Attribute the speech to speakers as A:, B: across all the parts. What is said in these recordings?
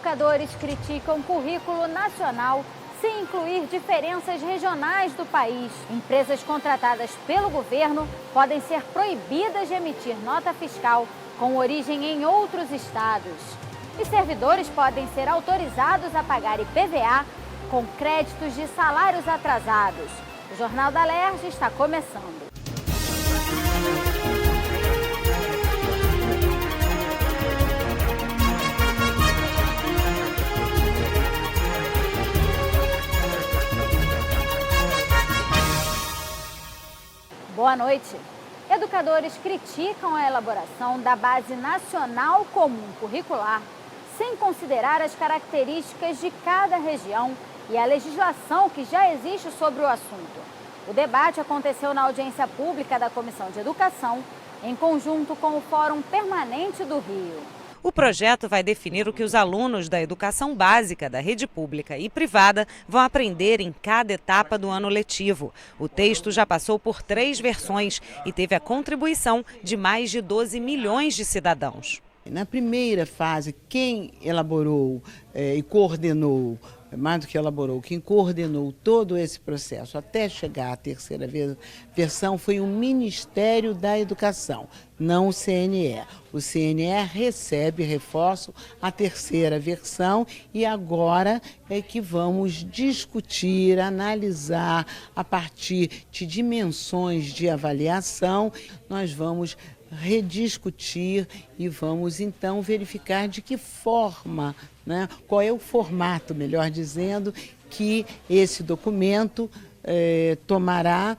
A: Educadores criticam currículo nacional sem incluir diferenças regionais do país. Empresas contratadas pelo governo podem ser proibidas de emitir nota fiscal com origem em outros estados. E servidores podem ser autorizados a pagar IPVA com créditos de salários atrasados. O Jornal da Alerj está começando. Boa noite. Educadores criticam a elaboração da Base Nacional Comum Curricular sem considerar as características de cada região e a legislação que já existe sobre o assunto. O debate aconteceu na audiência pública da Comissão de Educação, em conjunto com o Fórum Permanente do Rio.
B: O projeto vai definir o que os alunos da educação básica da rede pública e privada vão aprender em cada etapa do ano letivo. O texto já passou por 3 versões e teve a contribuição de mais de 12 milhões de cidadãos.
C: Na primeira fase, quem elaborou e coordenou, mais do que elaborou, quem coordenou todo esse processo até chegar à terceira versão foi o Ministério da Educação, não o CNE. O CNE recebe, reforço, a terceira versão e agora é que vamos discutir, analisar a partir de dimensões de avaliação, nós vamos rediscutir e vamos então verificar de que forma, qual é o formato, melhor dizendo, que esse documento tomará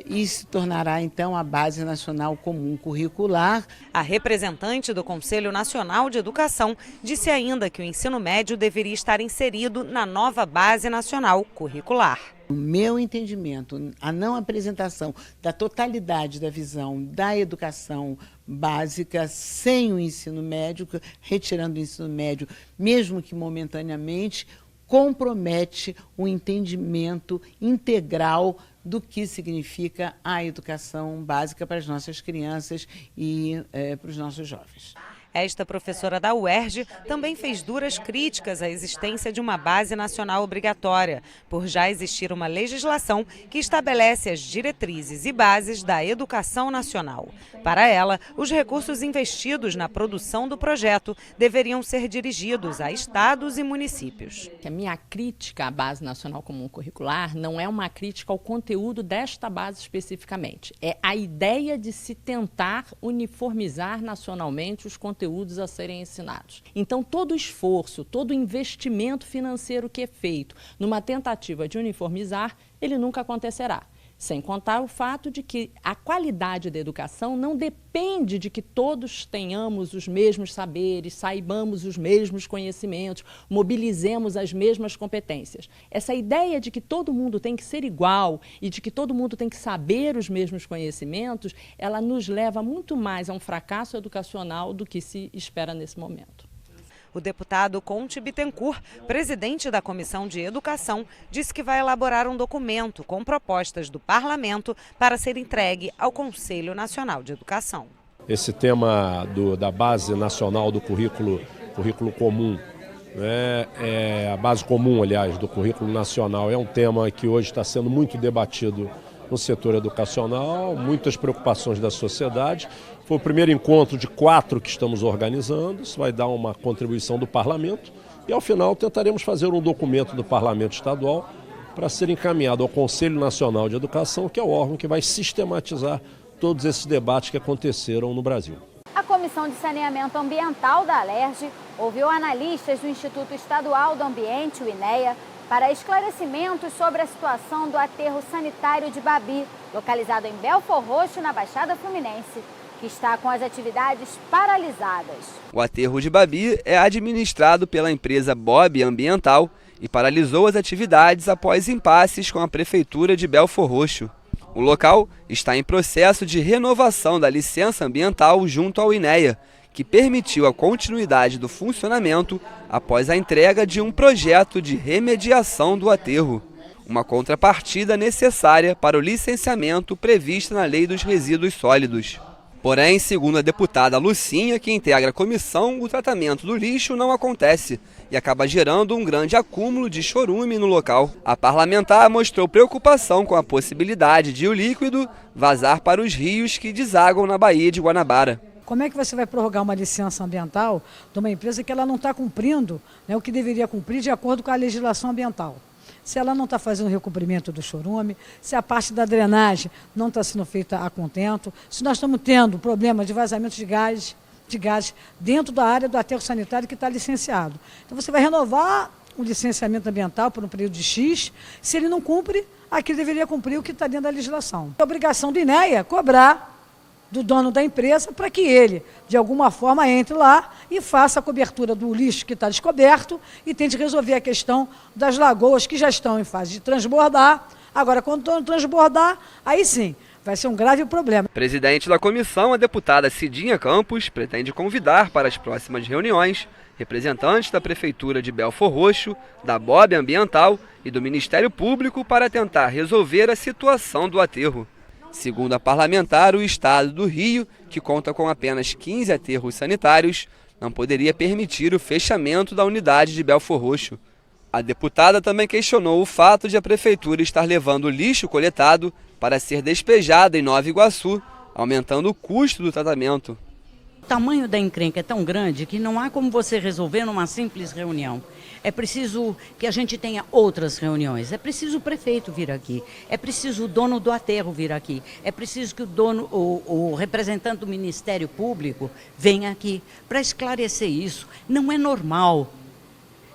C: e se tornará então a Base Nacional Comum Curricular.
B: A representante do Conselho Nacional de Educação disse ainda que o ensino médio deveria estar inserido na nova Base Nacional Curricular.
C: No meu entendimento, a não apresentação da totalidade da visão da educação básica sem o ensino médio, retirando o ensino médio, mesmo que momentaneamente, compromete o entendimento integral do que significa a educação básica para as nossas crianças e para os nossos jovens.
B: Esta professora da UERJ também fez duras críticas à existência de uma base nacional obrigatória, por já existir uma legislação que estabelece as diretrizes e bases da educação nacional. Para ela, os recursos investidos na produção do projeto deveriam ser dirigidos a estados e municípios.
D: A minha crítica à Base Nacional Comum Curricular não é uma crítica ao conteúdo desta base especificamente. É a ideia de se tentar uniformizar nacionalmente os conteúdos a serem ensinados. Então, todo esforço, todo investimento financeiro que é feito numa tentativa de uniformizar, ele nunca acontecerá. Sem contar o fato de que a qualidade da educação não depende de que todos tenhamos os mesmos saberes, saibamos os mesmos conhecimentos, mobilizemos as mesmas competências. Essa ideia de que todo mundo tem que ser igual e de que todo mundo tem que saber os mesmos conhecimentos, ela nos leva muito mais a um fracasso educacional do que se espera nesse momento.
B: O deputado Conte Bittencourt, presidente da Comissão de Educação, disse que vai elaborar um documento com propostas do parlamento para ser entregue ao Conselho Nacional de Educação.
E: Esse tema da Base Nacional do Currículo Comum, a base comum, aliás, do currículo nacional, é um tema que hoje está sendo muito debatido no setor educacional, muitas preocupações da sociedade. Foi o primeiro encontro de 4 que estamos organizando, isso vai dar uma contribuição do parlamento e ao final tentaremos fazer um documento do parlamento estadual para ser encaminhado ao Conselho Nacional de Educação, que é o órgão que vai sistematizar todos esses debates que aconteceram no Brasil.
A: A Comissão de Saneamento Ambiental da Alerj ouviu analistas do Instituto Estadual do Ambiente, o INEA, para esclarecimentos sobre a situação do aterro sanitário de Babi, localizado em Belfor Roxo, na Baixada Fluminense, que está com as atividades paralisadas.
F: O aterro de Babi é administrado pela empresa Bob Ambiental e paralisou as atividades após impasses com a Prefeitura de Belfor Roxo. O local está em processo de renovação da licença ambiental junto ao INEA, que permitiu a continuidade do funcionamento após a entrega de um projeto de remediação do aterro, uma contrapartida necessária para o licenciamento previsto na Lei dos Resíduos Sólidos. Porém, segundo a deputada Lucinha, que integra a comissão, o tratamento do lixo não acontece e acaba gerando um grande acúmulo de chorume no local. A parlamentar mostrou preocupação com a possibilidade de o líquido vazar para os rios que desagam na Baía de Guanabara.
G: Como é que você vai prorrogar uma licença ambiental de uma empresa que ela não está cumprindo, né, o que deveria cumprir de acordo com a legislação ambiental? Se ela não está fazendo o recomprimento do chorume, se a parte da drenagem não está sendo feita a contento, se nós estamos tendo problema de vazamento de gás dentro da área do aterro sanitário que está licenciado. Então você vai renovar o licenciamento ambiental por um período de X, se ele não cumpre, aqui deveria cumprir o que está dentro da legislação. A obrigação do INEA é cobrar do dono da empresa para que ele, de alguma forma, entre lá e faça a cobertura do lixo que está descoberto e tente resolver a questão das lagoas que já estão em fase de transbordar. Agora, quando transbordar, aí sim, vai ser um grave problema.
F: Presidente da comissão, a deputada Cidinha Campos, pretende convidar para as próximas reuniões representantes da Prefeitura de Belfor Roxo, da BOB Ambiental e do Ministério Público para tentar resolver a situação do aterro. Segundo a parlamentar, o Estado do Rio, que conta com apenas 15 aterros sanitários, não poderia permitir o fechamento da unidade de Belfor Roxo. A deputada também questionou o fato de a Prefeitura estar levando o lixo coletado para ser despejado em Nova Iguaçu, aumentando o custo do tratamento.
H: O tamanho da encrenca é tão grande que não há como você resolver numa simples reunião. É preciso que a gente tenha outras reuniões. É preciso o prefeito vir aqui. É preciso o dono do aterro vir aqui. É preciso que o representante do Ministério Público venha aqui para esclarecer isso. Não é normal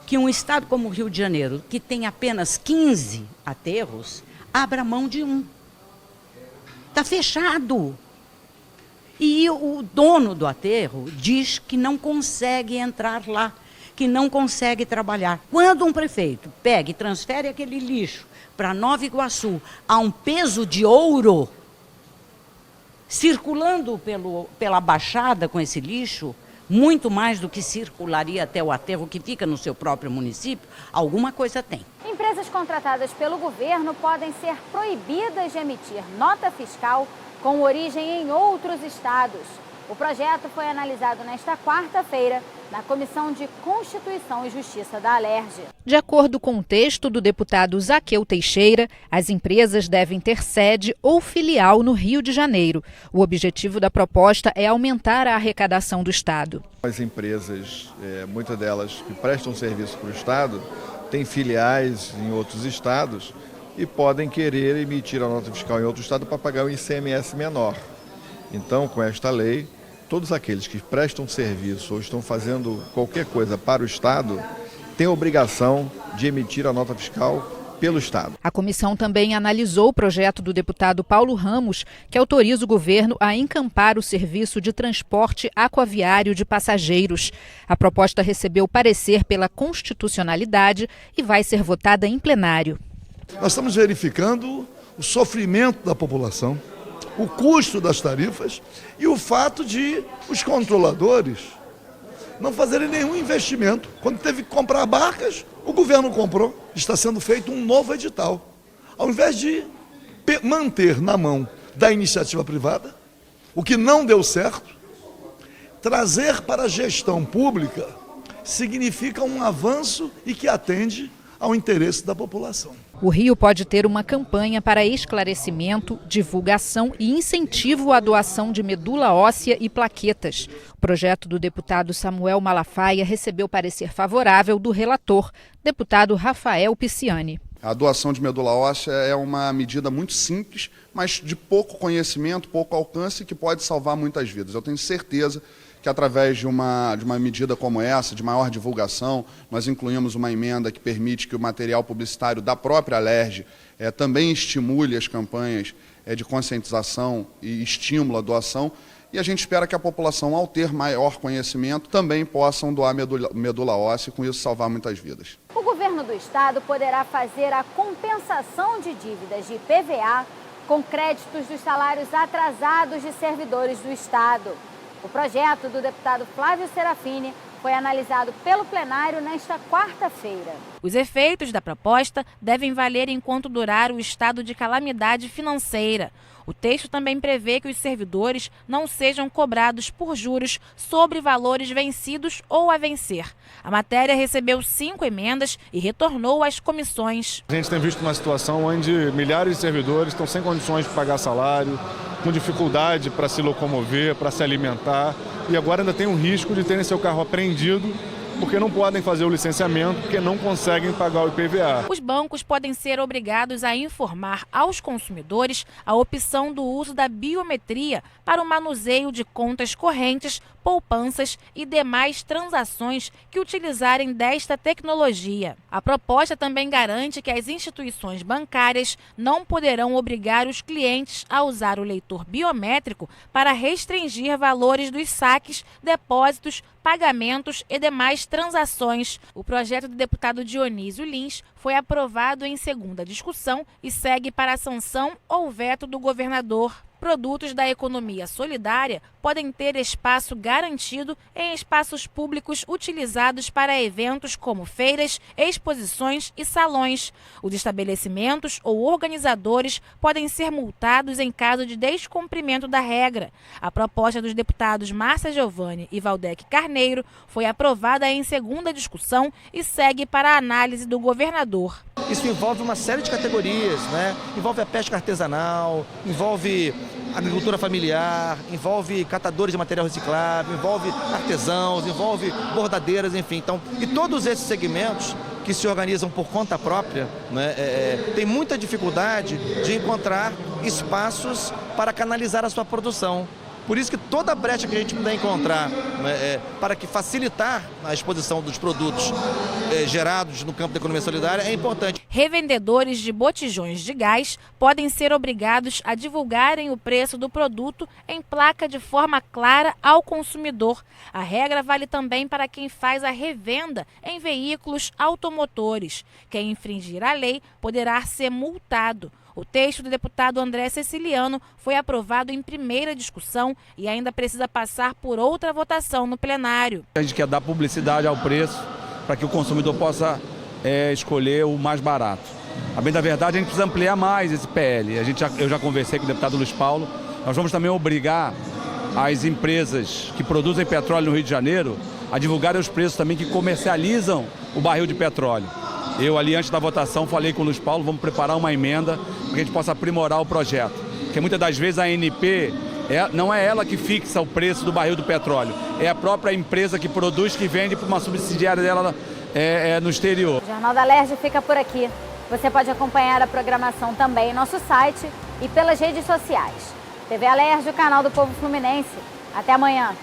H: que um estado como o Rio de Janeiro, que tem apenas 15 aterros, abra mão de um. Está fechado. E o dono do aterro diz que não consegue entrar lá, que não consegue trabalhar. Quando um prefeito pega e transfere aquele lixo para Nova Iguaçu a um peso de ouro, circulando pela baixada com esse lixo, muito mais do que circularia até o aterro que fica no seu próprio município, alguma coisa tem.
A: Empresas contratadas pelo governo podem ser proibidas de emitir nota fiscal com origem em outros estados. O projeto foi analisado nesta quarta-feira na Comissão de Constituição e Justiça da Alerj.
I: De acordo com o texto do deputado Zaqueu Teixeira, as empresas devem ter sede ou filial no Rio de Janeiro. O objetivo da proposta é aumentar a arrecadação do Estado.
J: As empresas, muitas delas que prestam serviço para o Estado, têm filiais em outros estados e podem querer emitir a nota fiscal em outro estado para pagar um ICMS menor. Então, com esta lei, todos aqueles que prestam serviço ou estão fazendo qualquer coisa para o Estado têm a obrigação de emitir a nota fiscal pelo Estado.
I: A comissão também analisou o projeto do deputado Paulo Ramos, que autoriza o governo a encampar o serviço de transporte aquaviário de passageiros. A proposta recebeu parecer pela constitucionalidade e vai ser votada em plenário.
K: Nós estamos verificando o sofrimento da população, o custo das tarifas e o fato de os controladores não fazerem nenhum investimento. Quando teve que comprar barcas, o governo comprou. Está sendo feito um novo edital. Ao invés de manter na mão da iniciativa privada, o que não deu certo, trazer para a gestão pública significa um avanço e que atende ao interesse da população.
I: O Rio pode ter uma campanha para esclarecimento, divulgação e incentivo à doação de medula óssea e plaquetas. O projeto do deputado Samuel Malafaia recebeu parecer favorável do relator, deputado Rafael Pisciani.
L: A doação de medula óssea é uma medida muito simples, mas de pouco conhecimento, pouco alcance, que pode salvar muitas vidas. Eu tenho certeza que através de uma medida como essa, de maior divulgação, nós incluímos uma emenda que permite que o material publicitário da própria Alerj também estimule as campanhas de conscientização e estímulo à doação, e a gente espera que a população, ao ter maior conhecimento, também possam doar medula óssea e com isso salvar muitas vidas.
A: O governo do estado poderá fazer a compensação de dívidas de IPVA com créditos dos salários atrasados de servidores do estado. O projeto do deputado Flávio Serafini foi analisado pelo plenário nesta quarta-feira.
M: Os efeitos da proposta devem valer enquanto durar o estado de calamidade financeira. O texto também prevê que os servidores não sejam cobrados por juros sobre valores vencidos ou a vencer. A matéria recebeu 5 emendas e retornou às comissões.
N: A gente tem visto uma situação onde milhares de servidores estão sem condições de pagar salário, com dificuldade para se locomover, para se alimentar, e agora ainda tem um risco de terem seu carro apreendido porque não podem fazer o licenciamento, porque não conseguem pagar o IPVA.
M: Os bancos podem ser obrigados a informar aos consumidores a opção do uso da biometria para o manuseio de contas correntes, poupanças e demais transações que utilizarem desta tecnologia. A proposta também garante que as instituições bancárias não poderão obrigar os clientes a usar o leitor biométrico para restringir valores dos saques, depósitos, pagamentos e demais transações. O projeto do deputado Dionísio Lins foi aprovado em segunda discussão e segue para a sanção ou veto do governador. Produtos da economia solidária podem ter espaço garantido em espaços públicos utilizados para eventos como feiras, exposições e salões. Os estabelecimentos ou organizadores podem ser multados em caso de descumprimento da regra. A proposta dos deputados Márcia Giovanni e Valdec Carneiro foi aprovada em segunda discussão e segue para a análise do governador.
O: Isso envolve uma série de categorias, né? Envolve a pesca artesanal, envolve agricultura familiar, envolve catadores de material reciclável, envolve artesãos, envolve bordadeiras, enfim. Então, e todos esses segmentos que se organizam por conta própria, né, tem muita dificuldade de encontrar espaços para canalizar a sua produção. Por isso que toda brecha que a gente puder encontrar, né, para que facilitar a exposição dos produtos gerados no campo da economia solidária é importante.
M: Revendedores de botijões de gás podem ser obrigados a divulgarem o preço do produto em placa de forma clara ao consumidor. A regra vale também para quem faz a revenda em veículos automotores. Quem infringir a lei poderá ser multado. O texto do deputado André Ceciliano foi aprovado em primeira discussão e ainda precisa passar por outra votação no plenário.
P: A gente quer dar publicidade ao preço para que o consumidor possa escolher o mais barato. A bem da verdade, a gente precisa ampliar mais esse PL. Eu já conversei com o deputado Luiz Paulo. Nós vamos também obrigar as empresas que produzem petróleo no Rio de Janeiro a divulgarem os preços também que comercializam o barril de petróleo. Eu ali, antes da votação, falei com o Luiz Paulo, vamos preparar uma emenda para que a gente possa aprimorar o projeto. Porque muitas das vezes a ANP não é ela que fixa o preço do barril do petróleo, é a própria empresa que produz, que vende para uma subsidiária dela no exterior.
A: O Jornal da Alerj fica por aqui. Você pode acompanhar a programação também em nosso site e pelas redes sociais. TV Alerj, o canal do Povo Fluminense. Até amanhã.